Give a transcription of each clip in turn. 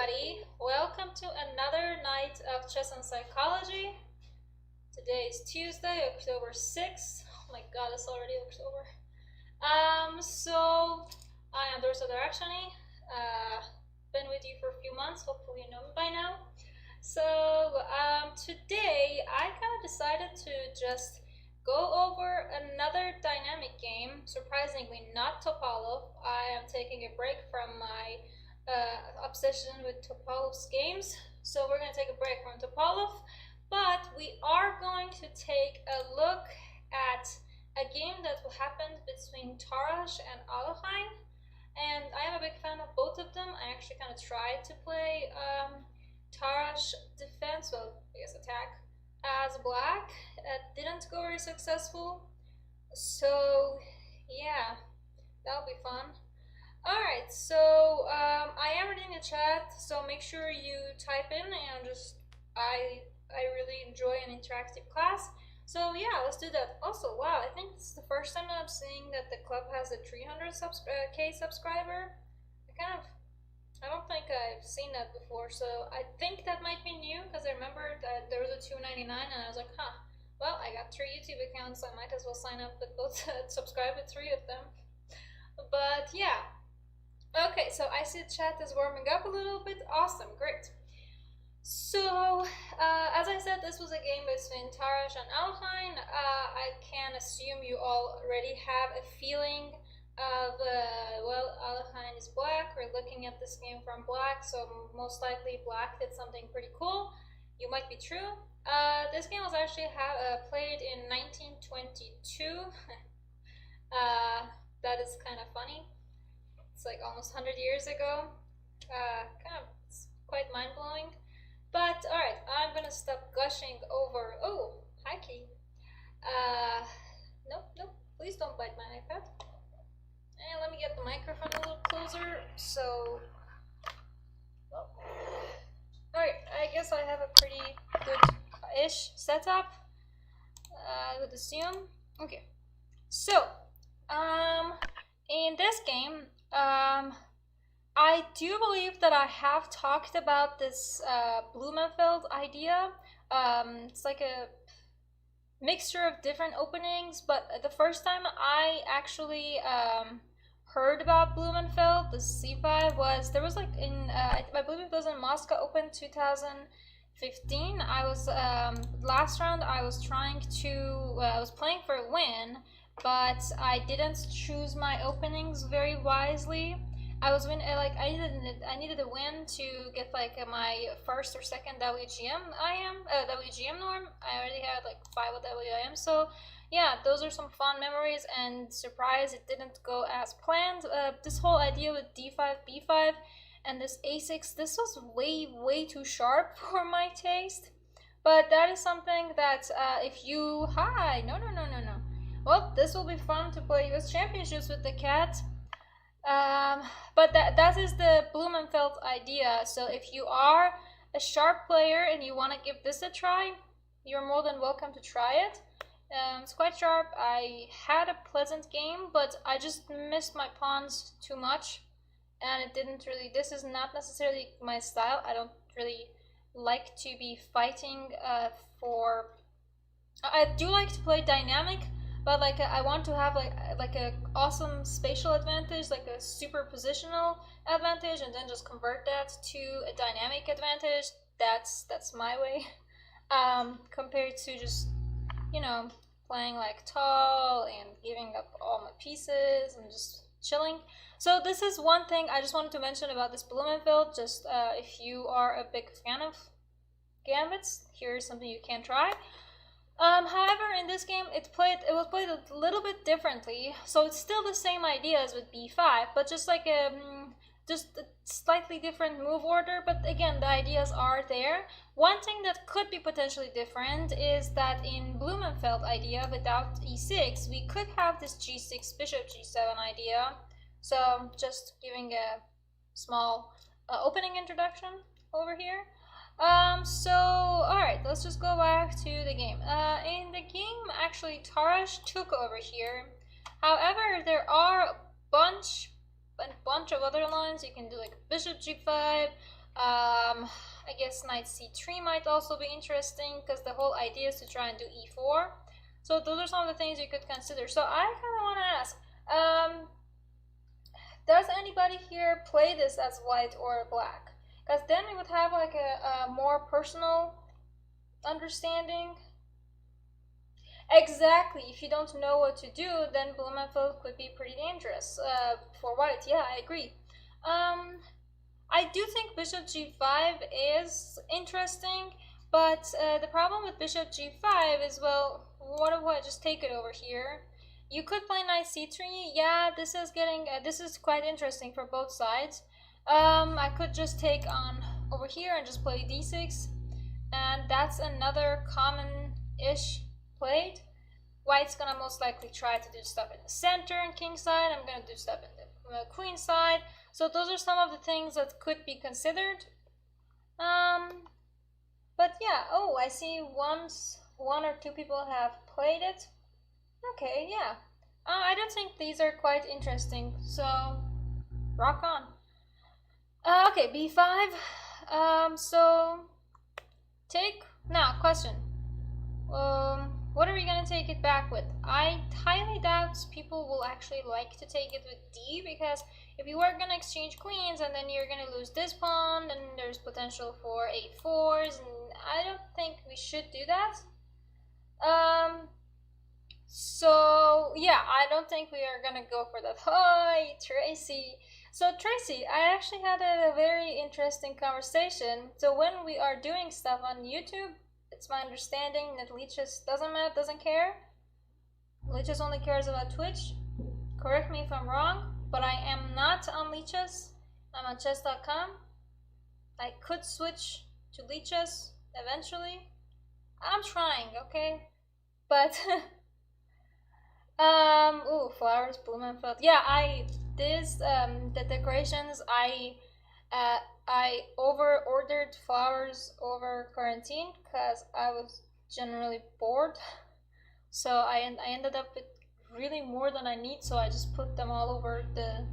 everybody, welcome to another night of chess and psychology. Today is Tuesday, October 6th. Oh my god, it's already October. So I am Dorsa Derakhshani. Been with you for a few months, hopefully you know me by now. So today I kind of decided to just go over another dynamic game. Surprisingly, not Topalov. I am taking a break from my obsession with Topalov's games, so we're going to take a break from Topalov, but we are going to take a look at a game that happened between Tarrasch and Alekhine, and I am a big fan of both of them. I actually kind of tried to play Tarrasch defense, well, I guess attack, as black. It didn't go very successful, so yeah, that'll be fun. Alright, so I am reading the chat, so make sure you type in, and I really enjoy an interactive class. So yeah, let's do that. Also, wow, I think this is the first time that I'm seeing that the club has a 300k subscriber. I don't think I've seen that before, so I think that might be new, because I remember that there was a $2.99, and I was like, huh, well, I got 3 YouTube accounts, so I might as well sign up with both, subscribe with 3 of them. But yeah. Okay, so I see the chat is warming up a little bit. Awesome, great. So, as I said, this was a game between Tarrasch and Alekhine. I can assume you already have a feeling of, well, Alekhine is black. We're looking at this game from black, so most likely black did something pretty cool. You might be true. This game was actually played in 1922. That is kind of funny. It's like almost 100 years ago. It's quite mind-blowing. But alright, I'm gonna stop gushing over. Oh, hi Key. Nope, please don't bite my iPad. And let me get the microphone a little closer. So, well, alright, I guess I have a pretty good-ish setup, I would assume. Okay, so, in this game, I do believe that I have talked about this Blumenfeld idea. It's like a mixture of different openings, but the first time I actually heard about Blumenfeld, the C5, there was like in, I believe it was in Moscow Open 2015. I was, last round I was trying to, I was playing for a win, but I didn't choose my openings very wisely. I needed a win to get like my first or second WGM WGM norm. I already had like 5 WIM, so yeah, those are some fun memories, and surprise, it didn't go as planned. This whole idea with D5, B5, and this A6, this was way too sharp for my taste. But that is something that if you, no. Well, this will be fun to play US Championships with the cat. But that is the Blumenfeld idea. So if you are a sharp player and you want to give this a try, you're more than welcome to try it. It's quite sharp. I had a pleasant game, but I just missed my pawns too much, and it didn't really, this is not necessarily my style. I don't really like to be fighting I do like to play dynamic, but like I want to have like a awesome spatial advantage, like a super positional advantage, and then just convert that to a dynamic advantage. That's my way. Compared to just, you know, playing like tall and giving up all my pieces and just chilling. So this is one thing I just wanted to mention about this Blumenfeld. Just if you are a big fan of gambits, here's something you can try. However, in this game, it was played a little bit differently. So it's still the same idea as with b5, but just like a slightly different move order. But again, the ideas are there. One thing that could be potentially different is that in Blumenfeld idea, without e6, we could have this g6, bishop g7 idea. So just giving a small opening introduction over here. So, alright, let's just go back to the game. In the game, actually, Tarrasch took over here. However, there are a bunch of other lines. You can do like bishop g5, I guess knight c3 might also be interesting, because the whole idea is to try and do e4. So those are some of the things you could consider. So I kind of want to ask, does anybody here play this as white or black? Because then we would have like a more personal understanding. Exactly, if you don't know what to do, then Blumenfeld could be pretty dangerous for white. Yeah, I agree. I do think bishop g5 is interesting, but the problem with bishop g5 is, well, what if I just take it over here? You could play knight c3. Yeah, this is getting this is quite interesting for both sides. I could just take on over here and just play d6, and that's another common-ish played. White's gonna most likely try to do stuff in the center and king side. I'm gonna do stuff in the queen side. So those are some of the things that could be considered. But yeah, oh, I see one or two people have played it. Okay, yeah. I don't think these are quite interesting, so rock on. Okay, b5. So take now. Question. What are we gonna take it back with? I highly doubt people will actually like to take it with d, because if you are gonna exchange queens and then you're gonna lose this pawn, then there's potential for a4s, and I don't think we should do that. So yeah, I don't think we are gonna go for that. Hi, Tracy. So Tracy, I actually had a very interesting conversation. So when we are doing stuff on YouTube, it's my understanding that Leeches doesn't care. Leeches only cares about Twitch. Correct me if I'm wrong, but I am not on Leeches. I'm on chess.com. I could switch to Leeches eventually. I'm trying, okay? But ooh, flowers, Blumenfeld. Yeah, the decorations, I over-ordered flowers over quarantine because I was generally bored. So I ended up with really more than I need, so I just put them all over the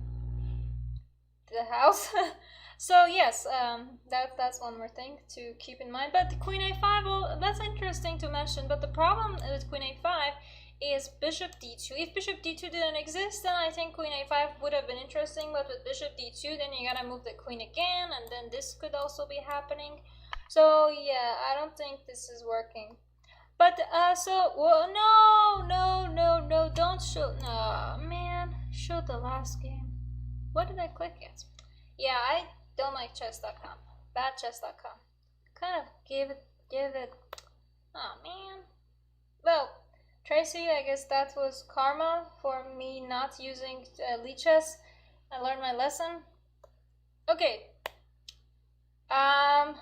house. So yes, that's one more thing to keep in mind. But the queen a5, well, that's interesting to mention. But the problem with queen a5 is bishop d2. If bishop d2 didn't exist, then I think queen a5 would have been interesting. But with bishop d2, then you gotta move the queen again, and then this could also be happening. So yeah, I don't think this is working. But so well, no, don't show. No, man, show the last game. What did I click at? Yeah, I don't like chess.com. Bad chess.com. Kind of give it. Oh man. Well, Tracy, I guess that was karma for me not using Leeches. I learned my lesson. Okay. Alright.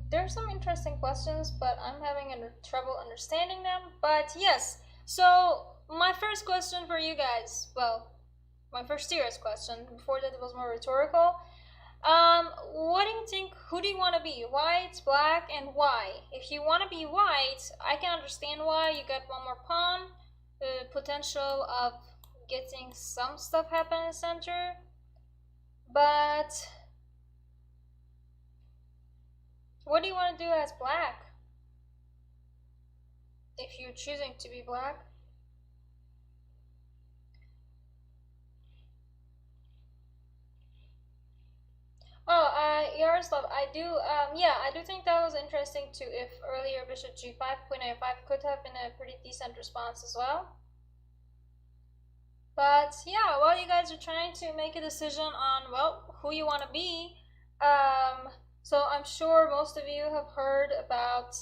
There's some interesting questions, but I'm having trouble understanding them. But yes, so my first question for you guys, well, my first serious question, before that it was more rhetorical. What do you think, who do you want to be? White, black, and why? If you want to be white, I can understand why. You got one more pawn, the potential of getting some stuff happen in the center. But what do you want to do as black? If you're choosing to be black. Oh, Yaroslav, I do think that was interesting too. If earlier bishop g5, queen a5 could have been a pretty decent response as well. But yeah, while you guys are trying to make a decision on, well, who you want to be, so I'm sure most of you have heard about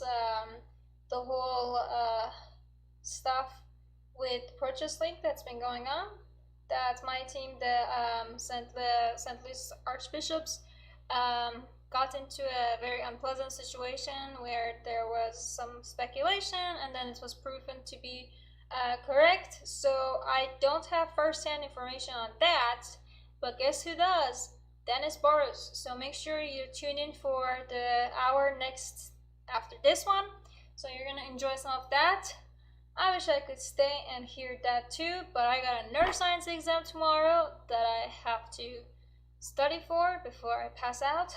the whole stuff with purchase link that's been going on. That my team, the St. Louis Archbishops, got into a very unpleasant situation where there was some speculation and then it was proven to be correct. So I don't have first-hand information on that, but guess who does? Dennis Boros. So make sure you tune in for the hour next after this one. So you're gonna enjoy some of that. I wish I could stay and hear that too, but I got a neuroscience exam tomorrow that I have to study for before I pass out.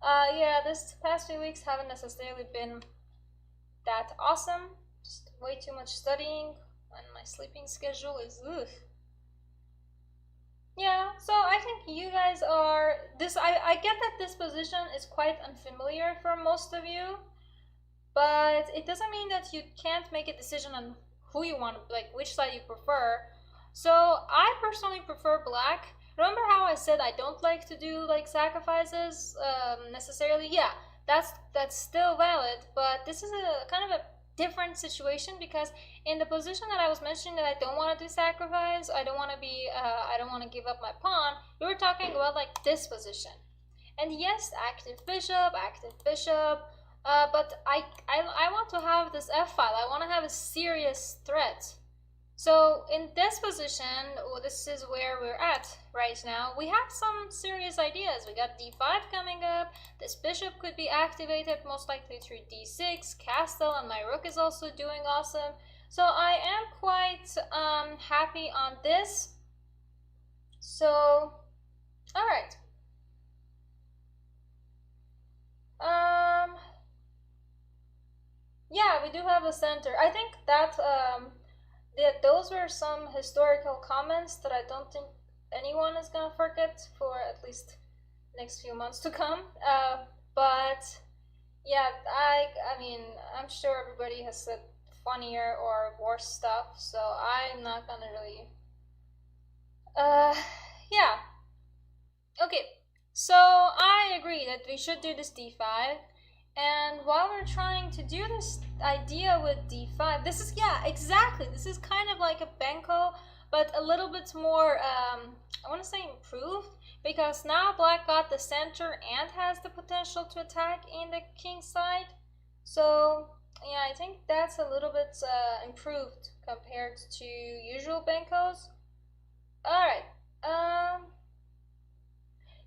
Yeah, this past few weeks haven't necessarily been that awesome. Just way too much studying, and my sleeping schedule is ugh. Yeah, so I think you guys are this. I get that this position is quite unfamiliar for most of you, but it doesn't mean that you can't make a decision on who you want, like which side you prefer. So I personally prefer black. Remember how I said I don't like to do like sacrifices necessarily? Yeah, that's still valid, but this is a kind of a different situation because in the position that I was mentioning that I don't want to do sacrifice, I don't want to be, I don't want to give up my pawn. We were talking about like this position, and yes, active bishop. But I want to have this f file. I want to have a serious threat. So in this position, this is where we're at right now. We have some serious ideas. We got d5 coming up. This bishop could be activated most likely through d6, castle, and my rook is also doing awesome. So I am quite happy on this. So, all right. Yeah, we do have a center. I think that those were some historical comments that I don't think anyone is gonna forget for at least next few months to come. But yeah, I mean, I'm sure everybody has said funnier or worse stuff, so I'm not gonna really. Yeah. Okay, so I agree that we should do this d5. And while we're trying to do this idea with d5, this is, yeah, exactly. This is kind of like a Benko, but a little bit more, I want to say improved, because now black got the center and has the potential to attack in the king side. So, yeah, I think that's a little bit improved compared to usual Benkos. Alright,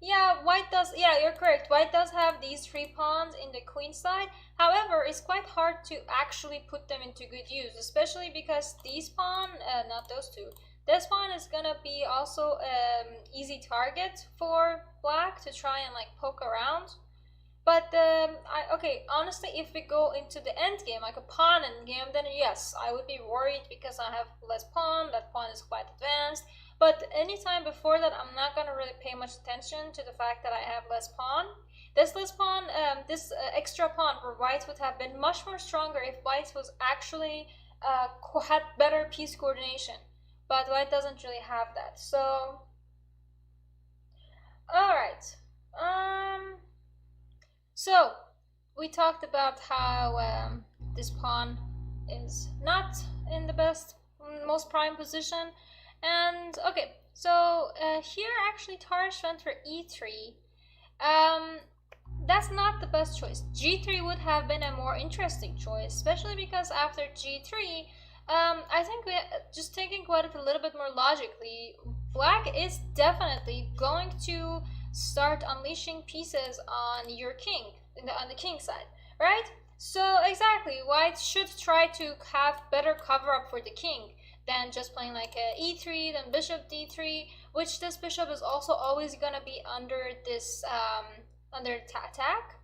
yeah, white does, yeah, you're correct. White does have these 3 pawns in the queen side. However, it's quite hard to actually put them into good use, especially because these pawn, not those two, this pawn is gonna be also easy target for black to try and like poke around. But okay, honestly, if we go into the end game, like a pawn end game, then yes, I would be worried because I have less pawn. That pawn is quite advanced. But anytime before that, I'm not gonna really pay much attention to the fact that I have less pawn. This less pawn, this extra pawn for white would have been much more stronger if white was actually had better piece coordination. But white doesn't really have that. So, all right. So we talked about how this pawn is not in the best, most prime position. And okay, so here actually Tarrasch went for e3. That's not the best choice. g3 would have been a more interesting choice, especially because after g3, I think we just thinking about it a little bit more logically, black is definitely going to start unleashing pieces on your king, on the king side, right? So exactly, white should try to have better cover up for the king than just playing like a e3, then bishop d3, which this bishop is also always gonna be under this under attack.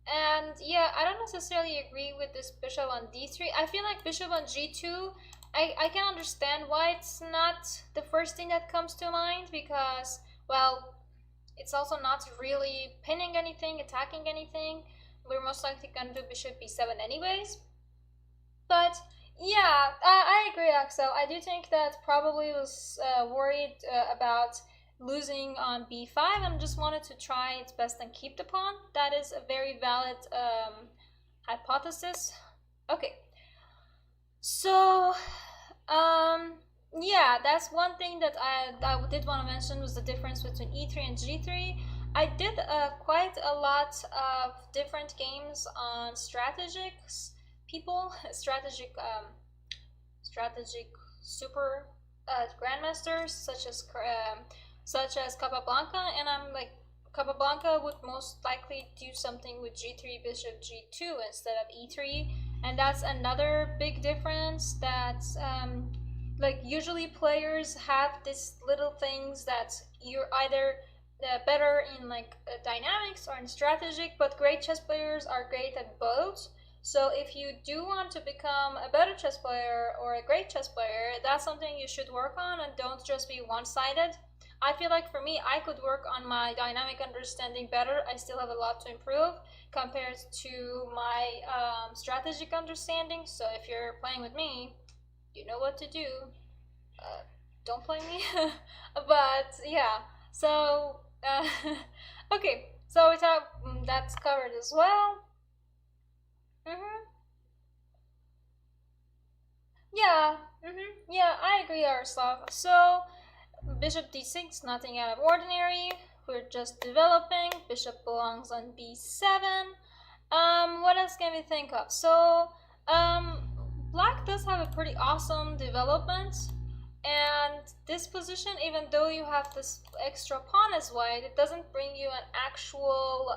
And yeah, I don't necessarily agree with this bishop on d3. I feel like bishop on g2, I can understand why it's not the first thing that comes to mind, because, well, it's also not really pinning anything, attacking anything. We're most likely gonna do bishop b7 anyways. But yeah, I agree, Axel. I do think that probably was worried about losing on b5 and just wanted to try its best and keep the pawn. That is a very valid hypothesis. Okay, so yeah, that's one thing that I did want to mention was the difference between e3 and g3. I did quite a lot of different games on strategics people, strategic super grandmasters such as Capablanca, and I'm like, Capablanca would most likely do something with g3 bishop g2 instead of e3, and that's another big difference. That like usually players have these little things that you're either better in like dynamics or in strategic, but great chess players are great at both. So if you do want to become a better chess player or a great chess player, that's something you should work on, and don't just be one-sided. I feel like for me, I could work on my dynamic understanding better. I still have a lot to improve compared to my strategic understanding. So if you're playing with me, you know what to do. Don't play me. But yeah, so okay, so that's covered as well. Yeah, yeah, I agree, Yaroslav. So bishop d6, nothing out of ordinary. We're just developing. Bishop belongs on b7. What else can we think of? So black does have a pretty awesome development, and this position, even though you have this extra pawn as white, it doesn't bring you an actual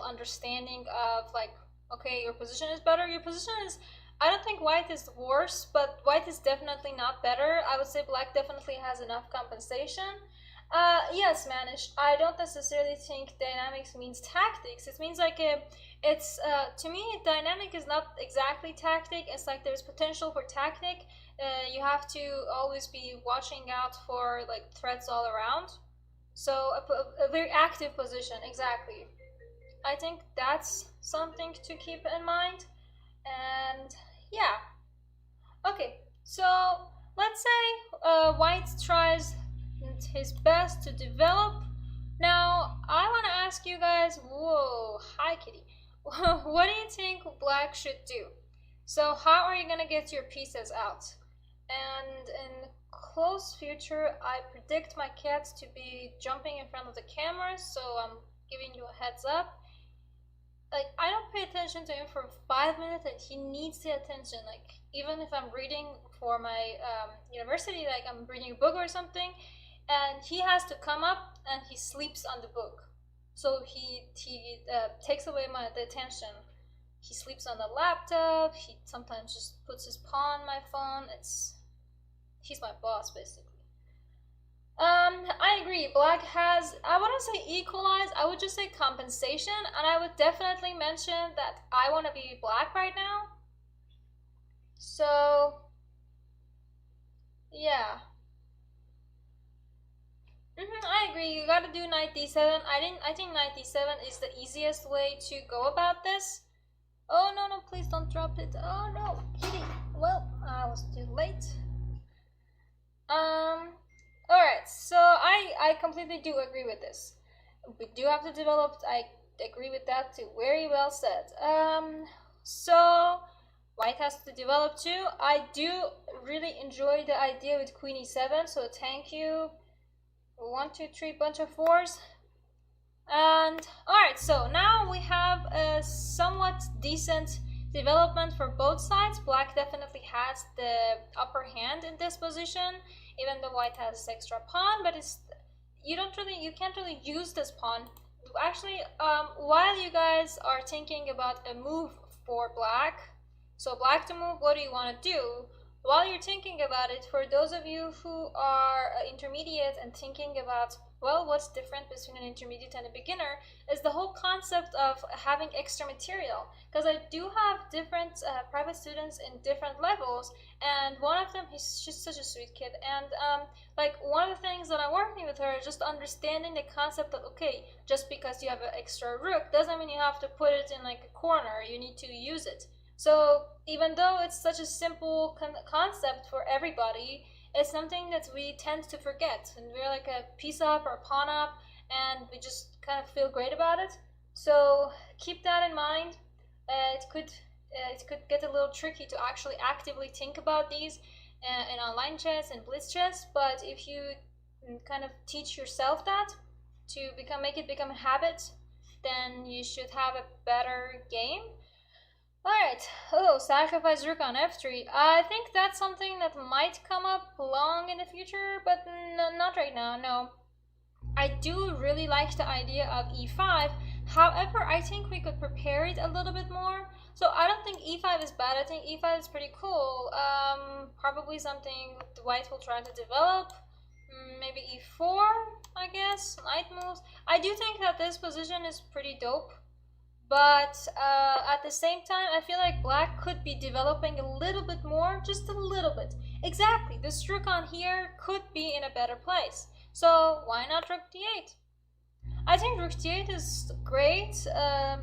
understanding of like, okay, your position is better. Your position is, I don't think white is worse, but white is definitely not better. I would say black definitely has enough compensation. Yes, Manish, I don't necessarily think dynamics means tactics. It means like to me, dynamic is not exactly tactic. It's like there's potential for tactic. You have to always be watching out for like threats all around. So a very active position, exactly. I think that's something to keep in mind. And yeah, okay, so let's say white tries his best to develop. Now I want to ask you guys, whoa, hi kitty, what do you think black should do? So how are you gonna get your pieces out? And in close future, I predict my cat to be jumping in front of the camera, so I'm giving you a heads up. Like, I don't pay attention to him for 5 minutes, and he needs the attention. Like, even if I'm reading for my university, like I'm reading a book or something, and he has to come up and he sleeps on the book. So he takes away the attention. He sleeps on the laptop. He sometimes just puts his paw on my phone. He's my boss, basically. I agree. Black has, I wouldn't say equalize, I would just say compensation, and I would definitely mention that I want to be black right now. So, yeah. I agree. You gotta do knight d7. I think knight d7 is the easiest way to go about this. Oh no, please don't drop it. Oh no, kitty. Well, I was too late. Alright, so I completely do agree with this. We do have to develop, I agree with that too. Very well said. So white has to develop too. I do really enjoy the idea with queen e7, so thank you. 1, 2, 3, bunch of 4s. And alright, so now we have a somewhat decent development for both sides. Black definitely has the upper hand in this position, even though white has this extra pawn, but you can't really use this pawn. Actually, while you guys are thinking about a move for black, so black to move, what do you want to do? While you're thinking about it, for those of you who are intermediate and thinking about, well, what's different between an intermediate and a beginner, is the whole concept of having extra material. Because I do have different private students in different levels, and one of them, she's such a sweet kid, and like one of the things that I'm working with her is just understanding the concept of, okay, just because you have an extra rook doesn't mean you have to put it in like a corner, you need to use it. So even though it's such a simple concept for everybody, it's something that we tend to forget, and we're like a piece up or a pawn up, and we just kind of feel great about it. So keep that in mind. It could get a little tricky to actually actively think about these in online chess and blitz chess, but if you kind of teach yourself that to make it become a habit, then you should have a better game. Alright, oh, sacrifice rook on f3. I think that's something that might come up long in the future, but not right now, no. I do really like the idea of e5, however, I think we could prepare it a little bit more. So I don't think e5 is bad. I think e5 is pretty cool. Probably something the white will try to develop. Maybe e4, I guess. Knight moves. I do think that this position is pretty dope. But at the same time, I feel like black could be developing a little bit more, just a little bit. Exactly, this rook on here could be in a better place. So why not rook d8? I think rook d8 is great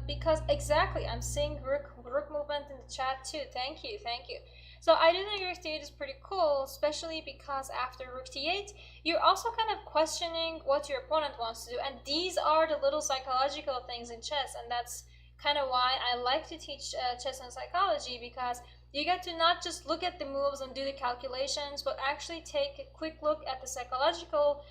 because exactly, I'm seeing rook movement in the chat too. Thank you, thank you. So I do think rook d8 is pretty cool, especially because after rook d8, you're also kind of questioning what your opponent wants to do. And these are the little psychological things in chess, and that's kind of why I like to teach chess and psychology, because you get to not just look at the moves and do the calculations, but actually take a quick look at the psychological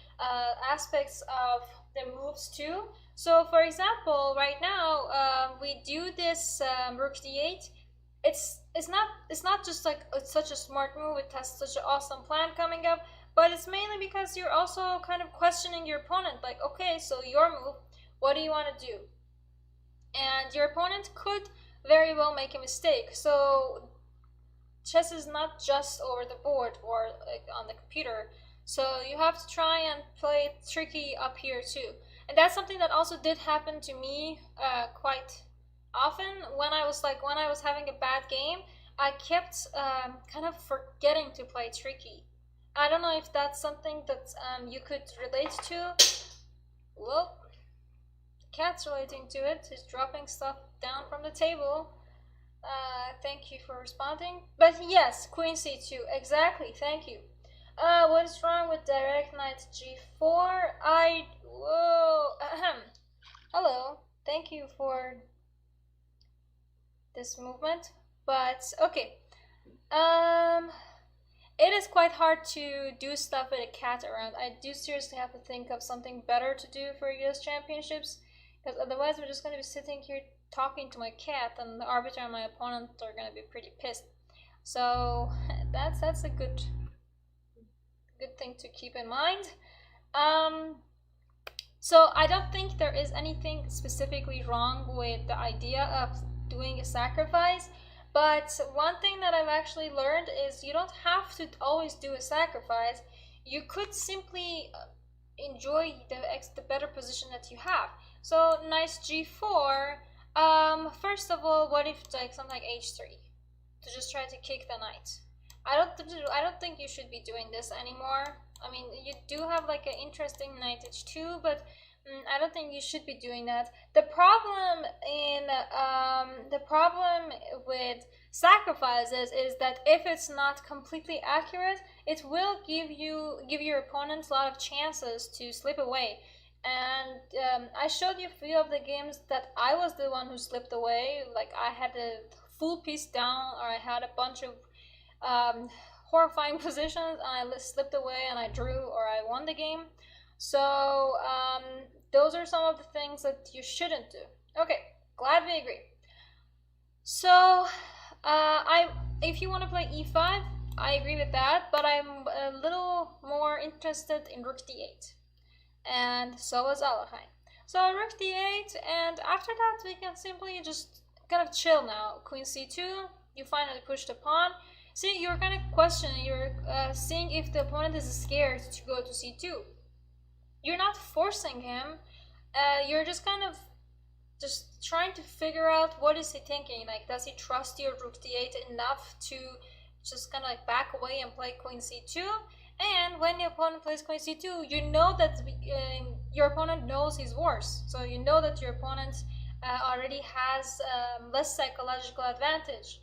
aspects of the moves too. So for example, right now we do this rook d8. It's not just like it's such a smart move, it has such an awesome plan coming up, but it's mainly because you're also kind of questioning your opponent, like, okay, so your move, what do you want to do? And your opponent could very well make a mistake. So chess is not just over the board or like on the computer. So you have to try and play it tricky up here too. And that's something that also did happen to me quite often when I was having a bad game. I kept kind of forgetting to play tricky. I don't know if that's something that you could relate to. Well, cat's relating to it. He's dropping stuff down from the table. Thank you for responding. But yes, queen c2, exactly, thank you. What is wrong with direct knight g4? Hello, thank you for this movement. But okay, it is quite hard to do stuff with a cat around. I do seriously have to think of something better to do for US championships, because otherwise we're just going to be sitting here talking to my cat, and the arbiter and my opponent are going to be pretty pissed. So that's a good thing to keep in mind. So I don't think there is anything specifically wrong with the idea of doing a sacrifice, but one thing that I've actually learned is you don't have to always do a sacrifice. You could simply enjoy the better position that you have. So nice g4. First of all, what if like something like h3 to just try to kick the knight? I don't think you should be doing this anymore. I mean, you do have like an interesting knight h2, but I don't think you should be doing that. The problem with sacrifices is that if it's not completely accurate, it will give your opponent a lot of chances to slip away. And I showed you a few of the games that I was the one who slipped away. Like I had a full piece down, or I had a bunch of horrifying positions, and I slipped away and I drew, or I won the game. So those are some of the things that you shouldn't do. Okay, glad we agree. So if you want to play e5, I agree with that, but I'm a little more interested in rook d8, and so was Alekhine. So rook d8, and after that we can simply just kind of chill now. Queen c2, you finally pushed the pawn. See, you're kind of questioning, you're seeing if the opponent is scared to go to c2. You're not forcing him, you're just kind of just trying to figure out what is he thinking. Like, does he trust your rook d8 enough to just kind of like back away and play queen c2? And when the opponent plays queen c2, you know that your opponent knows his worse. So you know that your opponent already has less psychological advantage.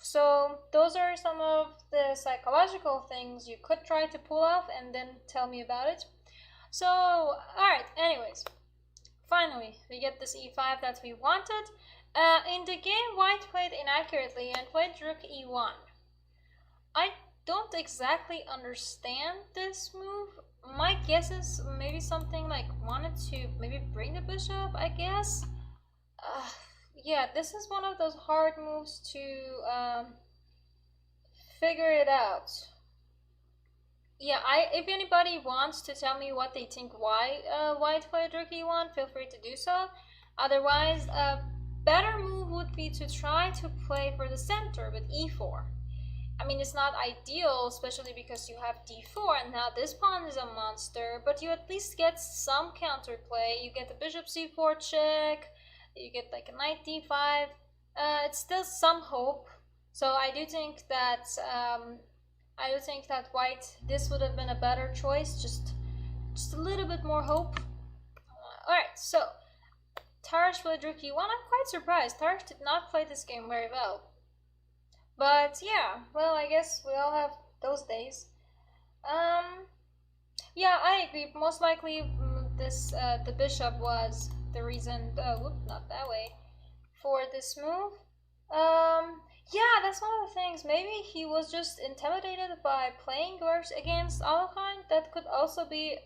So those are some of the psychological things you could try to pull off, and then tell me about it. So, alright, anyways, finally we get this e5 that we wanted. In the game, white played inaccurately and played rook e1. I don't exactly understand this move. My guess is maybe something like wanted to maybe bring the bishop, I guess. Yeah, this is one of those hard moves to figure it out. Yeah, if anybody wants to tell me what they think why white played rook e1, feel free to do so. Otherwise, better move would be to try to play for the center with e4. I mean, it's not ideal, especially because you have d4, and now this pawn is a monster, but you at least get some counterplay. You get the bishop c4 check, you get like a knight d5. It's still some hope. So I do think that white, this would have been a better choice, just a little bit more hope. Alright, so Tarrasch played rook e1. I'm quite surprised. Tarrasch did not play this game very well. But yeah, well, I guess we all have those days. Yeah, I agree. Most likely the bishop was the reason, not that way, for this move. Yeah, that's one of the things. Maybe he was just intimidated by playing worse against Alekhine. That could also be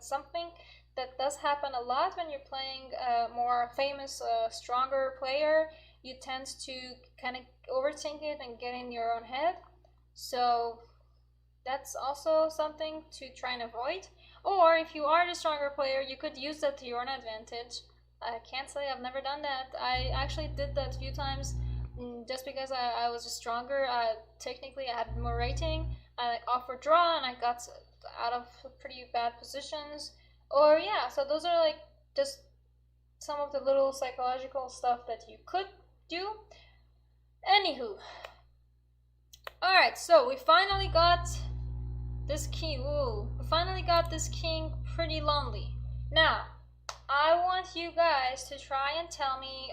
something that does happen a lot when you're playing a more famous, stronger player. You tend to kind of overthink it and get in your own head. So that's also something to try and avoid. Or if you are the stronger player, you could use that to your own advantage. I can't say I've never done that. I actually did that a few times. Just because I was stronger, technically I had more rating, I offered draw and I got out of pretty bad positions. Or yeah, so those are like just some of the little psychological stuff that you could do. Anywho, alright, so we finally got this king. Ooh, we finally got this king pretty lonely. Now, I want you guys to try and tell me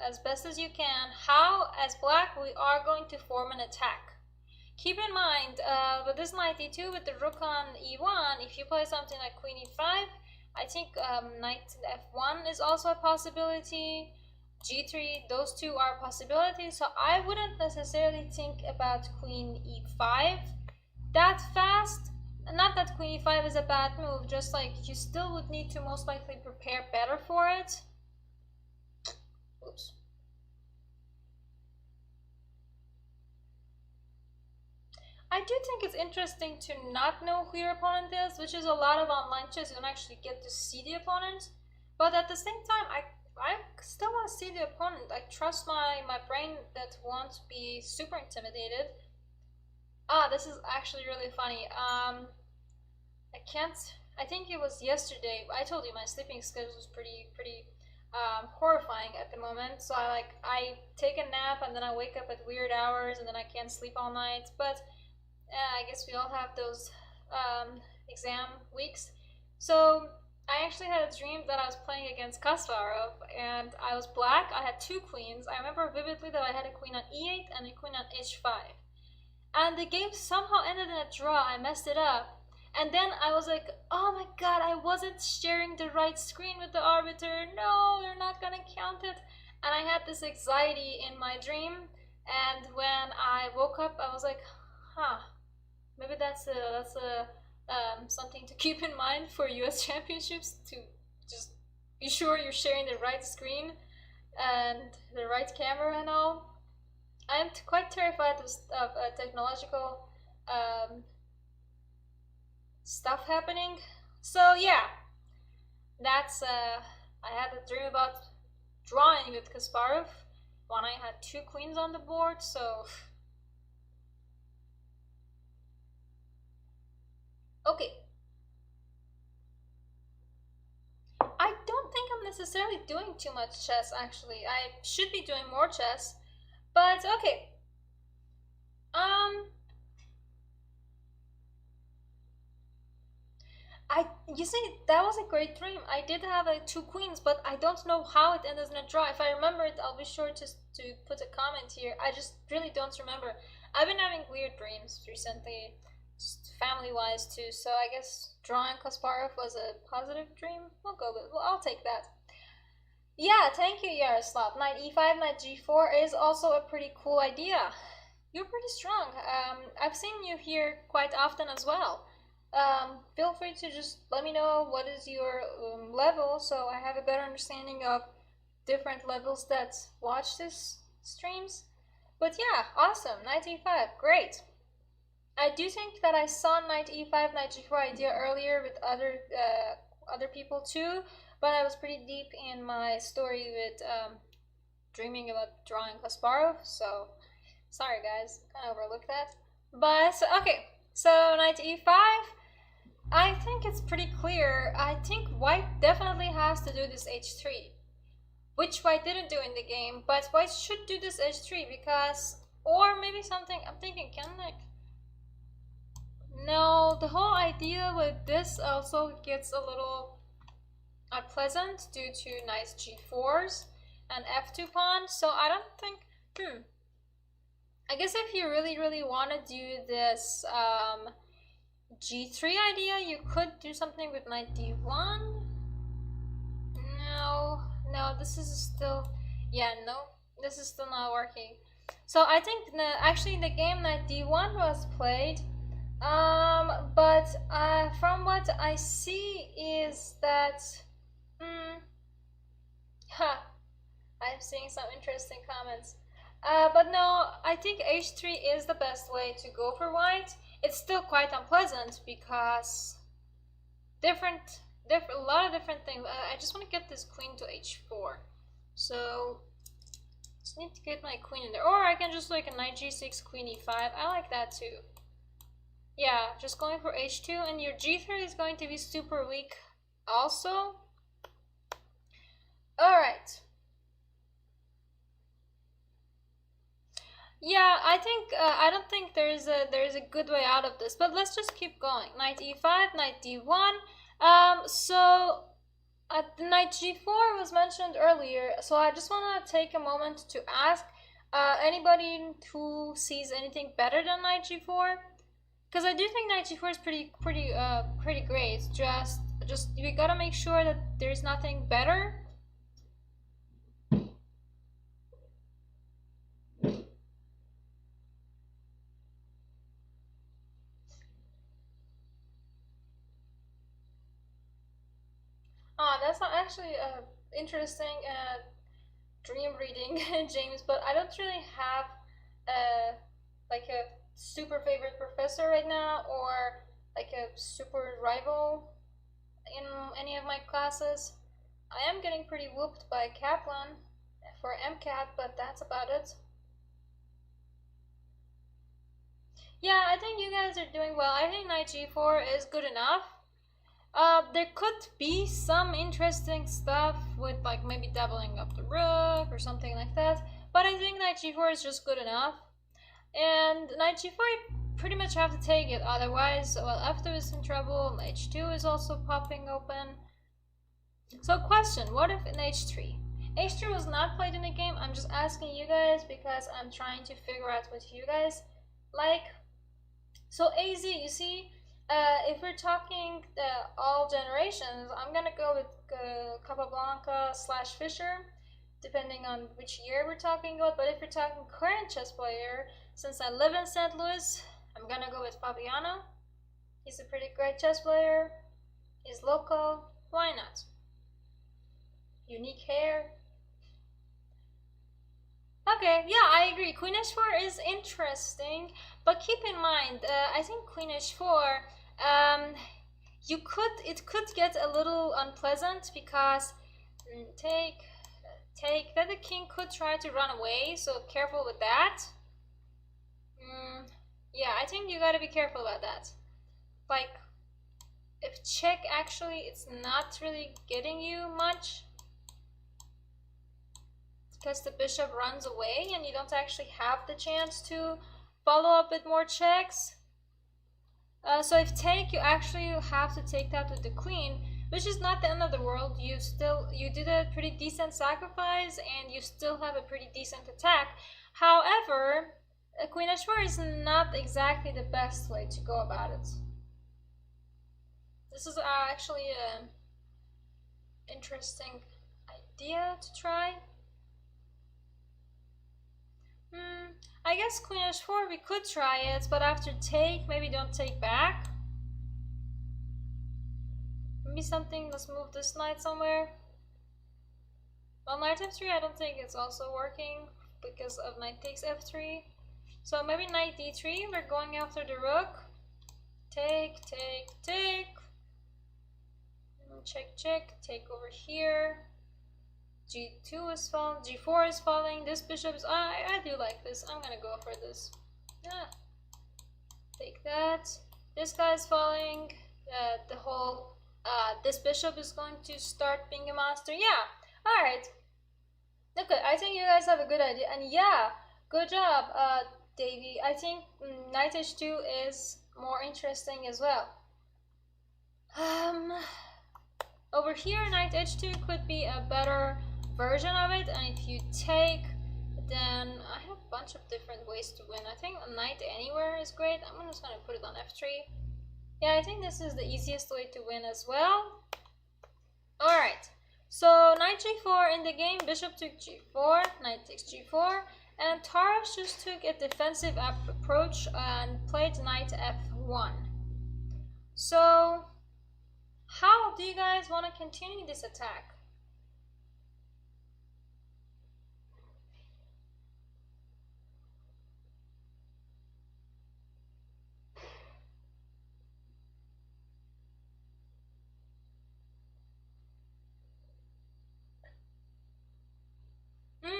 as best as you can how, as black, we are going to form an attack. Keep in mind, with this knight e2, with the rook on e1, if you play something like queen e5, I think knight f1 is also a possibility, g3, those two are possibilities, so I wouldn't necessarily think about queen e5 that fast. Not that queen e5 is a bad move, just like you still would need to most likely prepare better for it. Oops. I do think it's interesting to not know who your opponent is, which is a lot of online chess. You don't actually get to see the opponent. But at the same time, I still want to see the opponent. I trust my brain that won't be super intimidated. This is actually really funny. I think it was yesterday. I told you my sleeping schedule was pretty horrifying at the moment. So I take a nap and then I wake up at weird hours and then I can't sleep all night. But I guess we all have those exam weeks. So I actually had a dream that I was playing against Kasparov and I was black. I had two queens. I remember vividly that I had a queen on e8 and a queen on h5. And the game somehow ended in a draw. I messed it up. And then I was like, oh my god, I wasn't sharing the right screen with the arbiter. No, they're not gonna count it. And I had this anxiety in my dream. And when I woke up, I was like, huh, maybe that's something to keep in mind for US championships, to just be sure you're sharing the right screen and the right camera and all. I'm quite terrified of technological stuff happening. So yeah, that's I had a dream about drawing with Kasparov when I had two queens on the board. So okay, I don't think I'm necessarily doing too much chess. Actually, I should be doing more chess, but okay. You see, that was a great dream. I did have two queens, but I don't know how it ended in a draw. If I remember it, I'll be sure to put a comment here. I just really don't remember. I've been having weird dreams recently, just family-wise too, so I guess drawing Kasparov was a positive dream. I'll take that. Yeah, thank you, Yaroslav. Knight e5, knight g4 is also a pretty cool idea. You're pretty strong. I've seen you here quite often as well. Feel free to just let me know what is your level, so I have a better understanding of different levels that watch this streams. But yeah, awesome. Knight e5, great. I do think that I saw knight e5, knight g4 idea earlier with other people too, but I was pretty deep in my story with dreaming about drawing Kasparov, so sorry guys, kind of overlooked that. But okay, so knight e5. I think it's pretty clear. I think white definitely has to do this h3, which white didn't do in the game, but white should do this h3 because, or maybe something, I'm thinking, can like, no, the whole idea with this also gets a little unpleasant due to knight g4s and f2 pawn, so I don't think, I guess if you really want to do this g3 idea, you could do something with knight d1. No, this is still, yeah, no, this is still not working. So I think actually in the game knight d1 was played, but from what I see is that, I'm seeing some interesting comments. But no, I think h3 is the best way to go for white. It's still quite unpleasant because a lot of different things. I just want to get this queen to h4. So just need to get my queen in there. Or I can just like a knight g6, queen e5. I like that too. Yeah, just going for h2, and your g3 is going to be super weak also. Alright. Yeah, I think I don't think there's a good way out of this, but let's just keep going. Knight e5, knight d1. So knight g4 was mentioned earlier, so I just want to take a moment to ask anybody who sees anything better than knight g4, because I do think knight g4 is pretty great. Just we gotta make sure that there's nothing better. That's not actually interesting dream reading, James, but I don't really have like a super favorite professor right now, or like a super rival in any of my classes. I am getting pretty whooped by Kaplan for MCAT, but that's about it. Yeah, I think you guys are doing well. I think knight g4 is good enough. There could be some interesting stuff with like maybe doubling up the rook or something like that, but I think knight g4 is just good enough. And knight g4, you pretty much have to take it, otherwise, well, f2 is in trouble, h2 is also popping open. So question, what if in h3? h3 was not played in the game, I'm just asking you guys because I'm trying to figure out what you guys like. So AZ, you see, if we're talking all generations, I'm gonna go with Capablanca / Fischer, depending on which year we're talking about. But if you're talking current chess player, since I live in St. Louis, I'm gonna go with Fabiano. He's a pretty great chess player. He's local. Why not? Unique hair. Okay, yeah, I agree. Queen h4 is interesting, but keep in mind, I think Queen h4, it could get a little unpleasant because then the king could try to run away, so careful with that. Yeah, I think you gotta be careful about that. Like, if check, actually, it's not really getting you much, because the bishop runs away and you don't actually have the chance to follow up with more checks. So if take, you actually have to take that with the queen, which is not the end of the world. You did a pretty decent sacrifice and you still have a pretty decent attack. However, a queen h4 is not exactly the best way to go about it. This is actually an interesting idea to try. I guess queen h4, we could try it, but after take, maybe don't take back. Maybe something, let's move this knight somewhere. Well, knight f3, I don't think it's also working because of knight takes f3. So maybe knight d3, we're going after the rook. Take, take, take. Check, check, take over here. G2 is falling, G4 is falling, this bishop is, I do like this, I'm gonna go for this. Yeah. Take that. This guy is falling, the whole, this bishop is going to start being a monster. Yeah, alright. Okay, I think you guys have a good idea, and yeah, good job, Davey. I think knight h2 is more interesting as well. Over here, knight h2 could be a better version of it, and if you take, then I have a bunch of different ways to win. I think a knight anywhere is great. I'm just gonna put it on f3. Yeah, I think this is the easiest way to win as well. Alright, so knight g4 in the game, bishop took g4, knight takes g4, and Tarrasch just took a defensive approach and played knight f1. So, how do you guys want to continue this attack?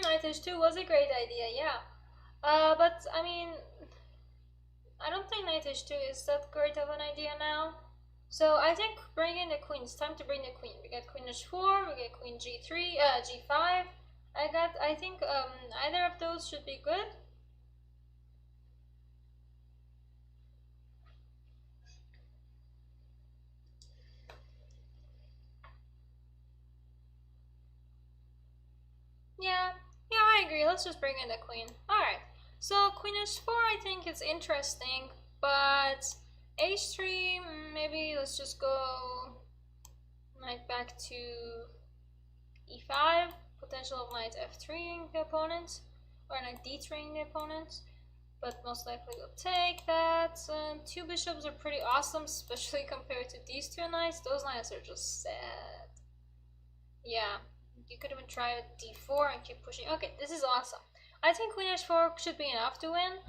Knight h2 was a great idea, yeah. But I mean, I don't think knight h2 is that great of an idea now. So I think bring in the queen. It's time to bring the queen. We got queen h4, we get queen g3, g5. I think either of those should be good. Yeah, I agree. Let's just bring in the queen. Alright, so queen h4 I think it's interesting, but h3, maybe let's just go knight back to e5, potential of knight f3ing the opponent, or knight d3ing the opponent, but most likely we'll take that. Two bishops are pretty awesome, especially compared to these two knights. Those knights are just sad. Yeah. You could even try a d4 and keep pushing. Okay, this is awesome. I think queen h4 should be enough to win.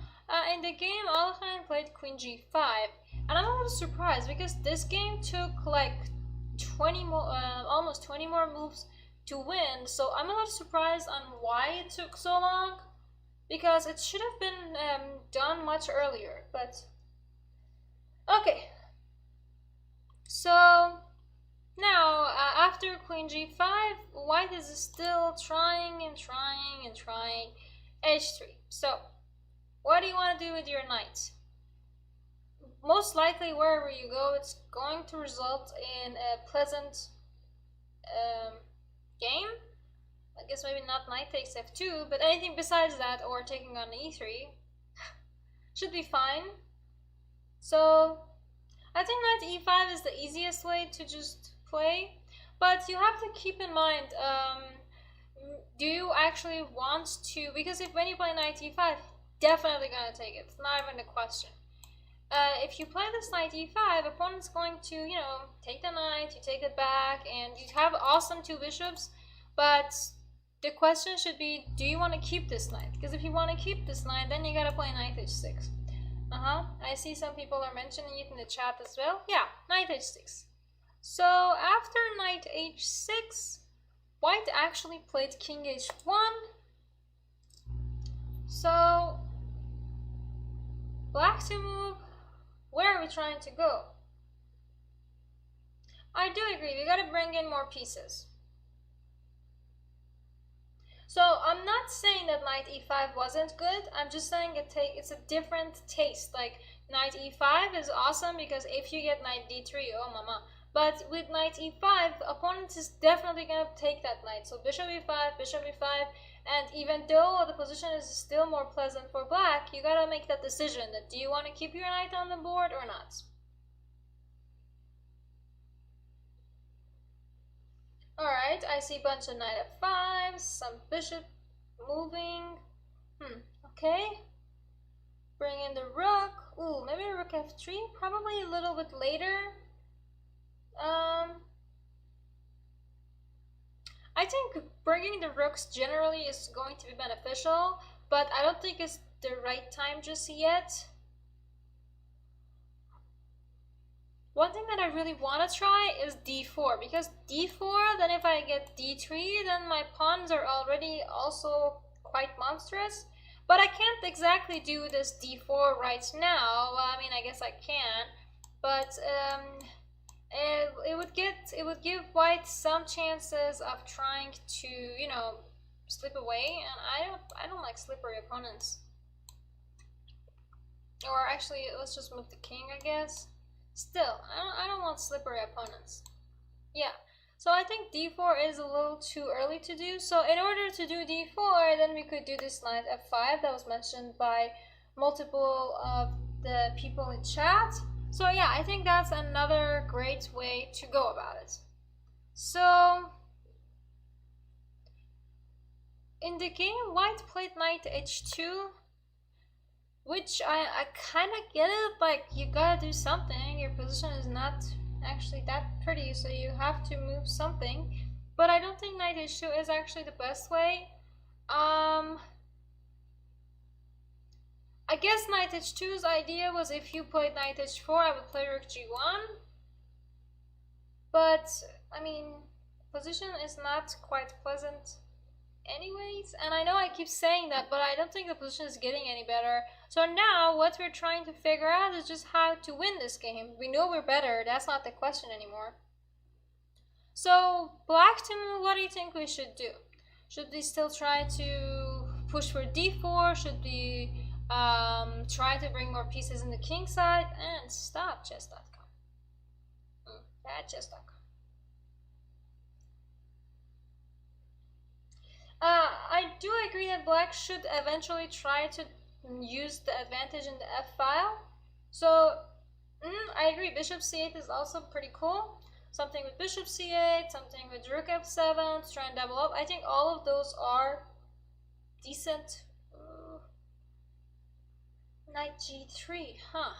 In the game, Alekhine played queen g5, and I'm a little surprised because this game took like 20 more, almost 20 more moves to win. So I'm a little surprised on why it took so long, because it should have been done much earlier. But okay, so. Now, after queen g5, white is still trying and trying and trying h3. So, what do you want to do with your knight? Most likely, wherever you go, it's going to result in a pleasant game. I guess maybe not knight takes f2, but anything besides that, or taking on e3, should be fine. So, I think knight e5 is the easiest way to just play, but you have to keep in mind, do you actually want to, because when you play knight e5, definitely gonna take it, it's not even a question. If you play this knight e5, opponent's going to, you know, take the knight, you take it back, and you have awesome two bishops, but the question should be, do you want to keep this knight? Because if you want to keep this knight, then you gotta play knight h6. I see some people are mentioning it in the chat as well. Yeah, knight h6. So after knight h6, white actually played king h1. So black to move. Where are we trying to go? I do agree, we gotta bring in more pieces. So I'm not saying that knight e5 wasn't good, I'm just saying it's a different taste. Like knight e5 is awesome because if you get knight d3, oh mama. But with knight e5, opponent is definitely going to take that knight. So bishop e5, and even though the position is still more pleasant for black, you got to make that decision that do you want to keep your knight on the board or not. Alright, I see a bunch of knight f5, some bishop moving. Okay. Bring in the rook. Ooh, maybe rook f3, probably a little bit later. I think bringing the rooks generally is going to be beneficial, but I don't think it's the right time just yet. One thing that I really want to try is d4, because d4, then if I get d3, then my pawns are already also quite monstrous. But I can't exactly do this d4 right now. Well, I mean, I guess I can, but it would give white some chances of trying to, you know, slip away, and I don't like slippery opponents. Or actually, let's just move the king, I guess. Still, I don't want slippery opponents. Yeah, so I think d4 is a little too early to do. So in order to do d4, then we could do this knight f5 that was mentioned by multiple of the people in chat. So yeah, I think that's another great way to go about it. So in the game, white played knight h2, which I kind of get it, like you gotta do something. Your position is not actually that pretty, so you have to move something. But I don't think knight h2 is actually the best way. I guess knight h2's idea was if you played knight h4, I would play rook g1. But, I mean, position is not quite pleasant anyways, and I know I keep saying that, but I don't think the position is getting any better. So now what we're trying to figure out is just how to win this game. We know we're better, that's not the question anymore. So black to move, what do you think we should do? Should we still try to push for d4? Should we try to bring more pieces in the king side? And stop chess.com. Bad chess.com. I do agree that black should eventually try to use the advantage in the f file. So I agree, bishop c8 is also pretty cool. Something with bishop c8, something with rook f7 to try and double up. I think all of those are decent. Knight g3, huh?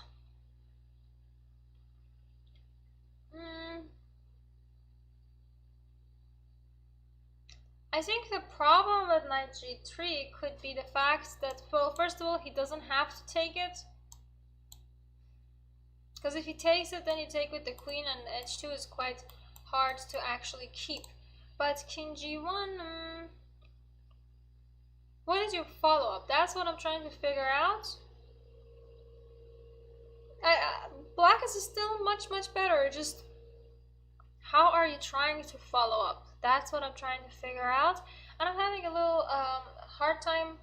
I think the problem with knight g3 could be the fact that, well, first of all, he doesn't have to take it. Because if he takes it, then you take with the queen, and h2 is quite hard to actually keep. But king g1, what is your follow-up? That's what I'm trying to figure out. Black is still much better, just how are you trying to follow up? That's what I'm trying to figure out, and I'm having a little hard time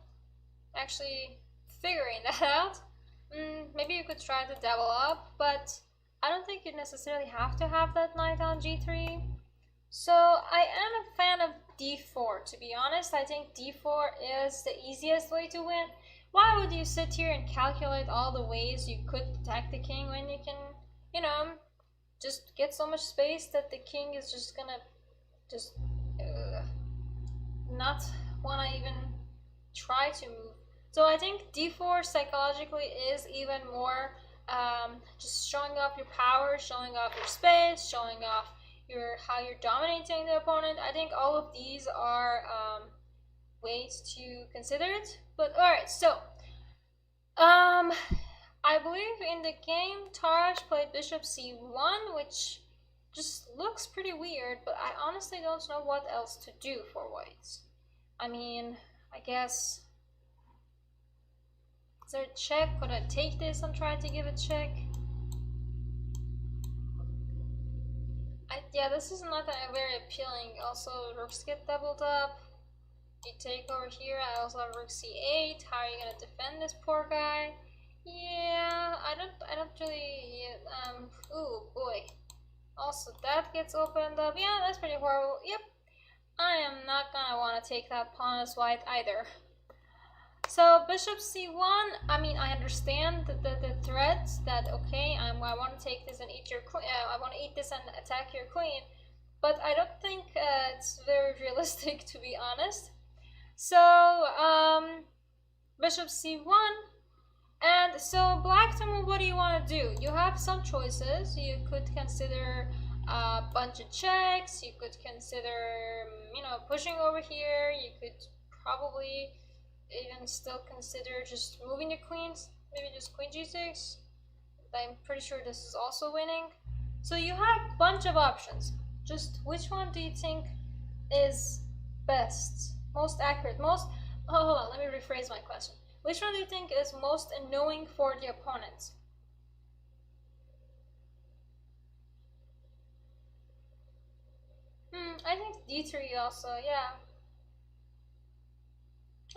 actually figuring that out. Maybe you could try to double up, but I don't think you necessarily have to have that knight on g3. So I am a fan of d4, to be honest. I think d4 is the easiest way to win. Why would you sit here and calculate all the ways you could attack the king when you can, you know, just get so much space that the king is just gonna just not want to even try to move. So I think d4 psychologically is even more just showing off your power, showing off your space, showing off how you're dominating the opponent. I think all of these are ways to consider it. But alright, so I believe in the game Tarrasch played bishop c1, which just looks pretty weird, but I honestly don't know what else to do for whites. I mean, I guess, is there a check? Could I take this and try to give a check? Yeah, this is not very appealing. Also, rooks get doubled up. You take over here. I also have rook c8. How are you gonna defend this poor guy? Yeah, I don't really. Ooh boy. Also, that gets opened up. Yeah, that's pretty horrible. Yep. I am not gonna want to take that pawn as white either. So bishop c1. I mean, I understand the threat that okay, I want to take this and eat your queen. I want to eat this and attack your queen, but I don't think it's very realistic, to be honest. So bishop c1. And so black to move, what do you want to do? You have some choices. You could consider a bunch of checks. You could consider, you know, pushing over here. You could probably even still consider just moving your queens. Maybe just queen g6. I'm pretty sure this is also winning. So you have a bunch of options. Just which one do you think is best, most accurate, most... Oh, hold on, let me rephrase my question. Which one do you think is most annoying for the opponent? I think d3 also, yeah.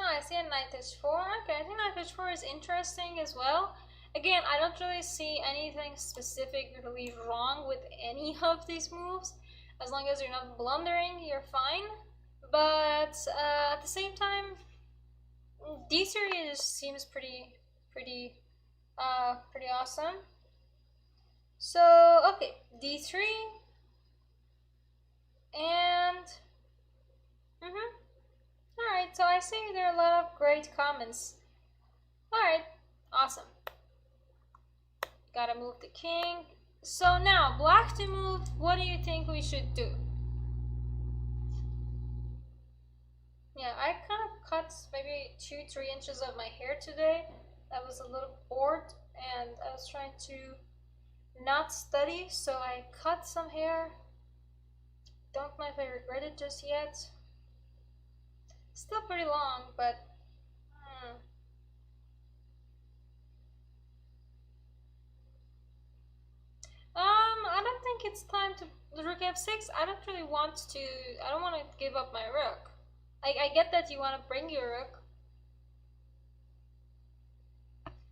Oh, I see a knight h4. Okay, I think knight h4 is interesting as well. Again, I don't really see anything specifically wrong with any of these moves. As long as you're not blundering, you're fine. But at the same time, d3 just seems pretty awesome. So okay, d3 and Alright, so I see there are a lot of great comments. Alright, awesome. Gotta move the king. So now, black to move, what do you think we should do? Yeah, I kind of cut maybe 2-3 inches of my hair today. I was a little bored and I was trying to not study, so I cut some hair. Don't know if I regret it just yet. Still pretty long, but I don't think it's time to rook f6. I don't really want to. I don't want to give up my rook. I get that you want to bring your rook,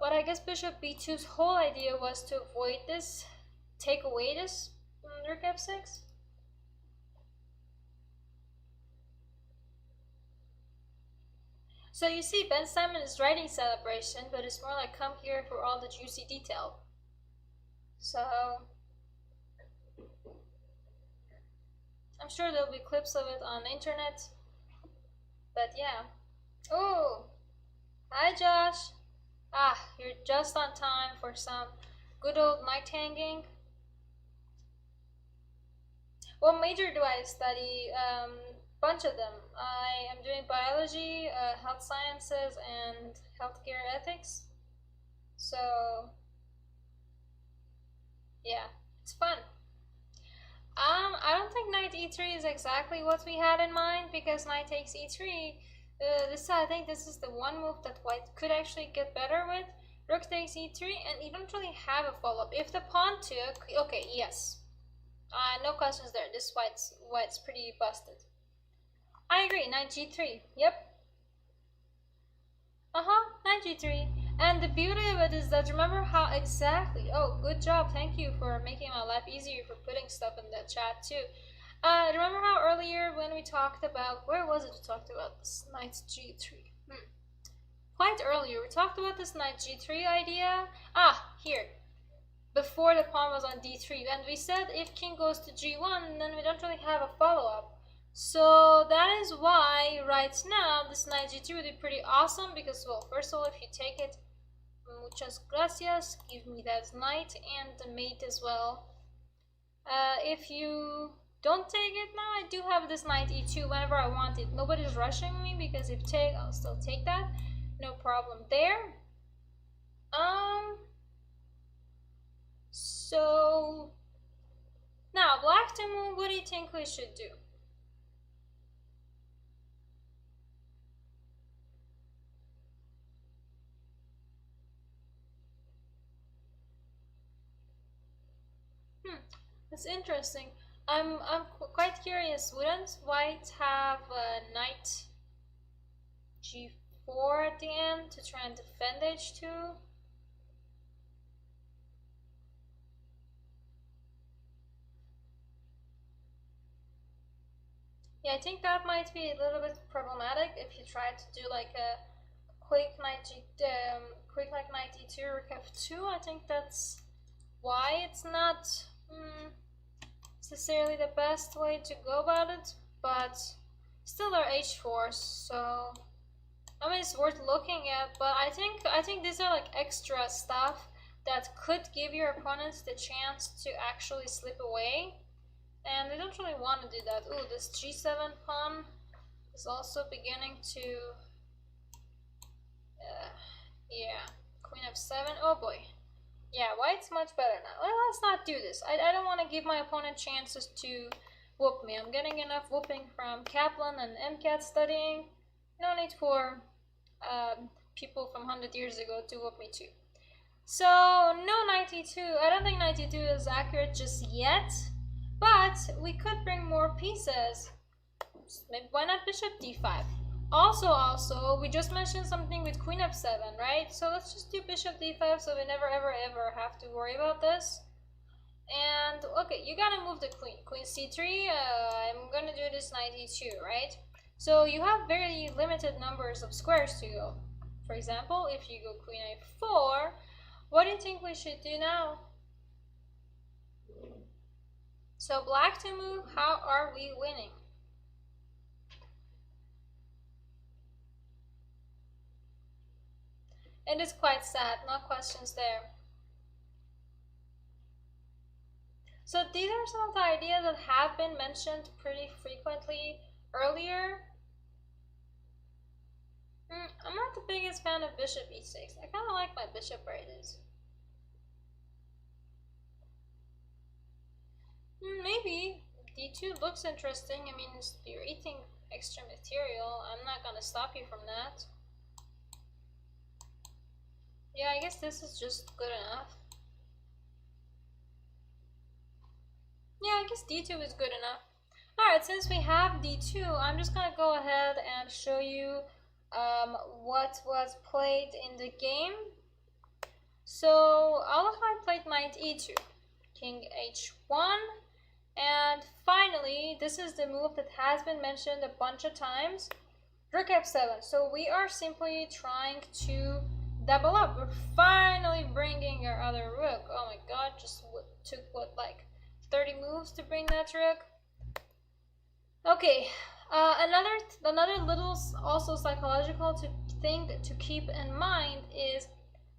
but I guess bishop b2's whole idea was to avoid this, take away this rook f6. So you see, Ben Simon is writing celebration, but it's more like come here for all the juicy detail. So I'm sure there'll be clips of it on the internet. But yeah. Oh, hi Josh. Ah, you're just on time for some good old night hanging. What major do I study? Bunch of them. I am doing biology, health sciences, and healthcare ethics. So yeah, it's fun. I don't think knight e3 is exactly what we had in mind, because knight takes e3. I think this is the one move that white could actually get better with. Rook takes e3, and you don't really have a follow-up. If the pawn took, okay, yes. No questions there. This white's pretty busted. I agree, knight g3, yep. Knight g3. And the beauty of it is that, remember how exactly, oh, good job, thank you for making my life easier, for putting stuff in the chat too. Remember how earlier when we talked about, where was it we talked about this knight g3? Quite earlier, we talked about this knight g3 idea. Here. Before the pawn was on d3, and we said if king goes to g1, then we don't really have a follow-up. So that is why right now this knight g2 would be pretty awesome, because, well, first of all, if you take it, muchas gracias, give me that knight and the mate as well. If you don't take it now, I do have this knight e2 whenever I want it. Nobody's rushing me, because if take, I'll still take that. No problem there. So now black to move, what do you think we should do? That's interesting. I'm quite curious. Wouldn't white have knight g4 at the end to try and defend h2? Yeah, I think that might be a little bit problematic if you try to do like a quick knight knight e2 rook f2. I think that's why it's not necessarily the best way to go about it, but still there are h4s, so I mean it's worth looking at. But I think these are like extra stuff that could give your opponents the chance to actually slip away, and we don't really want to do that. Ooh, this g7 pawn is also beginning to yeah, queen f7. Oh boy. Yeah, white's much better now. Well, let's not do this. I don't want to give my opponent chances to whoop me. I'm getting enough whooping from Kaplan and MCAT studying. No need for people from 100 years ago to whoop me too. So, no 92. I don't think 92 is accurate just yet. But we could bring more pieces. Maybe why not bishop d5? Also, we just mentioned something with queen f7, right? So let's just do bishop d5 so we never ever have to worry about this. And okay, you gotta move the queen. Queen c3, I'm gonna do this 92, right? So you have very limited numbers of squares to go. For example, if you go queen a4, what do you think we should do now? So black to move, how are we winning? It is quite sad, no questions there. So these are some of the ideas that have been mentioned pretty frequently earlier. I'm not the biggest fan of bishop e6. I kind of like my bishop where it is. Maybe d2 looks interesting. I mean, you're eating extra material. I'm not gonna stop you from that. Yeah, I guess this is just good enough. Yeah, I guess d2 is good enough. Alright, since we have d2, I'm just gonna go ahead and show you what was played in the game. So Alekhine played knight e2, king h1, and finally, this is the move that has been mentioned a bunch of times, rook f7. So we are simply trying to double up. We're finally bringing our other rook. Oh my god, just took what, like 30 moves to bring that rook. Okay, another little also psychological thing to keep in mind is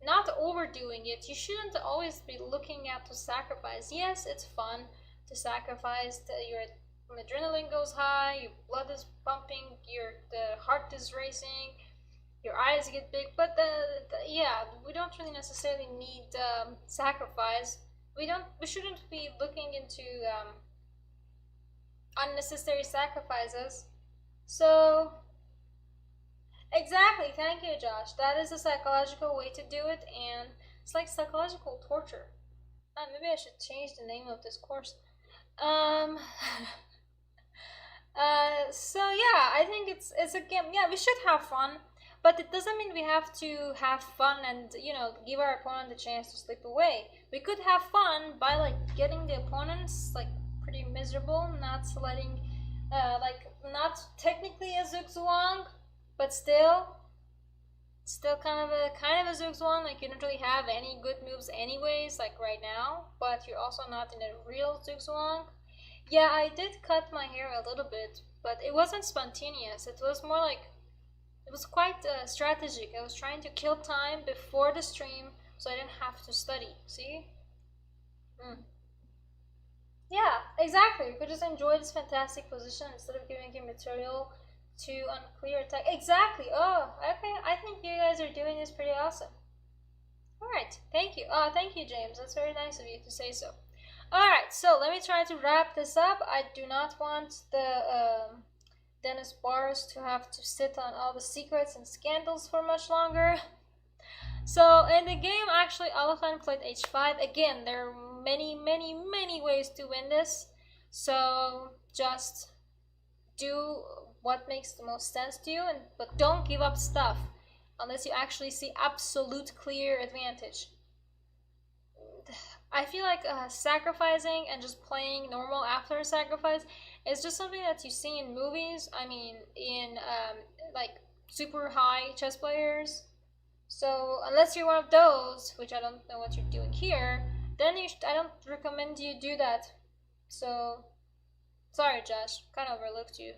not overdoing it. You shouldn't always be looking at to sacrifice. Yes, it's fun to sacrifice. Your adrenaline goes high, your blood is pumping, the heart is racing, your eyes get big, but yeah, we don't really necessarily need sacrifice. We shouldn't be looking into unnecessary sacrifices. So exactly, thank you, Josh. That is a psychological way to do it, and it's like psychological torture. Maybe I should change the name of this course. So yeah, I think it's a game. Yeah, we should have fun, but it doesn't mean we have to have fun and, you know, give our opponent the chance to slip away. We could have fun by like getting the opponents like pretty miserable, not letting like not technically a zugzwang, but still kind of a zugzwang. Like you don't really have any good moves anyways, like right now, but you're also not in a real zugzwang. Yeah, I did cut my hair a little bit, but it wasn't spontaneous. It was more like, it was quite strategic. I was trying to kill time before the stream so I didn't have to study. See? Yeah, exactly. We could just enjoy this fantastic position instead of giving him material to unclear attack. Exactly. Oh, okay. I think you guys are doing this pretty awesome. Alright, thank you. Thank you, James. That's very nice of you to say so. Alright, so let me try to wrap this up. I do not want the Dennis Bars to have to sit on all the secrets and scandals for much longer. So in the game, actually, Alekhine played h5. Again, there are many ways to win this. So just do what makes the most sense to you, but don't give up stuff unless you actually see absolute clear advantage. I feel like sacrificing and just playing normal after a sacrifice is just something that you see in movies. I mean, in like super high chess players. So unless you're one of those, which I don't know what you're doing here, then I don't recommend you do that. So sorry, Josh, kind of overlooked you,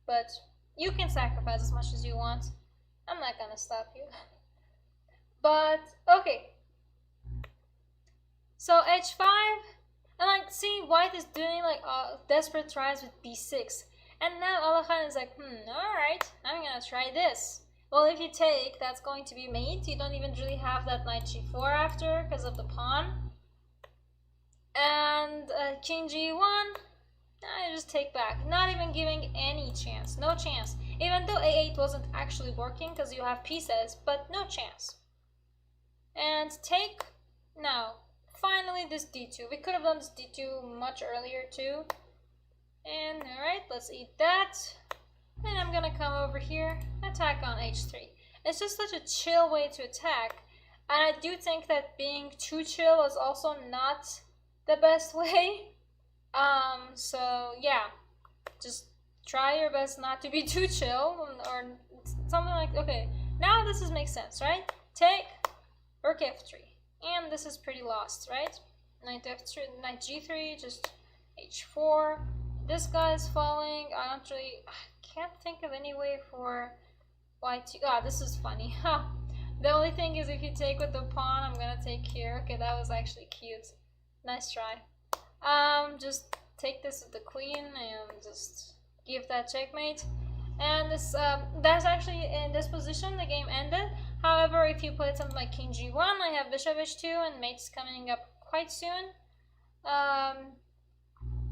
but you can sacrifice as much as you want. I'm not gonna stop you. But okay. So h5, and like, see, white is doing like desperate tries with b6, and now Alekhine is like, alright, I'm gonna try this. Well, if you take, that's going to be mate. You don't even really have that knight g4 after because of the pawn. And king g1, I just take back. Not even giving any chance. No chance. Even though a8 wasn't actually working because you have pieces, but no chance. And take. Now, finally this d2. We could have done this d2 much earlier too. And alright, let's eat that. And I'm gonna come over here, attack on h3. It's just such a chill way to attack. And I do think that being too chill is also not the best way. So yeah, just try your best not to be too chill or something like, okay, now this makes sense, right? Take, rook f3. And this is pretty lost, right? Knight f3, knight g3, just h4. This guy is falling. I can't think of any way for y2. Ah, this is funny. Huh. The only thing is if you take with the pawn, I'm gonna take here. Okay, that was actually cute. Nice try. Just take this with the queen and just give that checkmate. And this that's actually in this position the game ended. However, if you played something like king g1, I have bishop h2 and mate's coming up quite soon.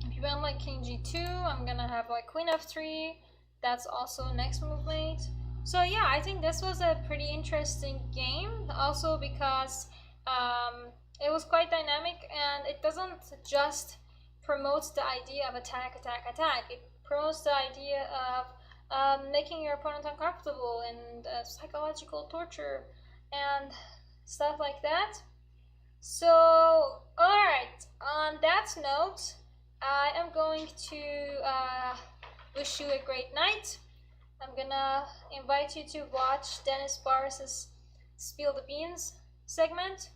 If you went like king g2, I'm gonna have like queen f3. That's also next move mate. So yeah, I think this was a pretty interesting game. Also because it was quite dynamic and it doesn't just promote the idea of attack, attack, attack. It promotes the idea of making your opponent uncomfortable and psychological torture and stuff like that. So, alright, on that note, I am going to wish you a great night. I'm gonna invite you to watch Dennis Barris's Spill the Beans segment.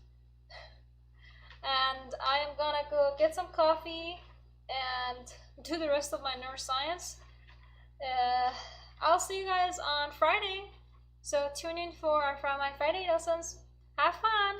And I am gonna go get some coffee and do the rest of my neuroscience. I'll see you guys on Friday. So tune in for my Friday lessons. Have fun!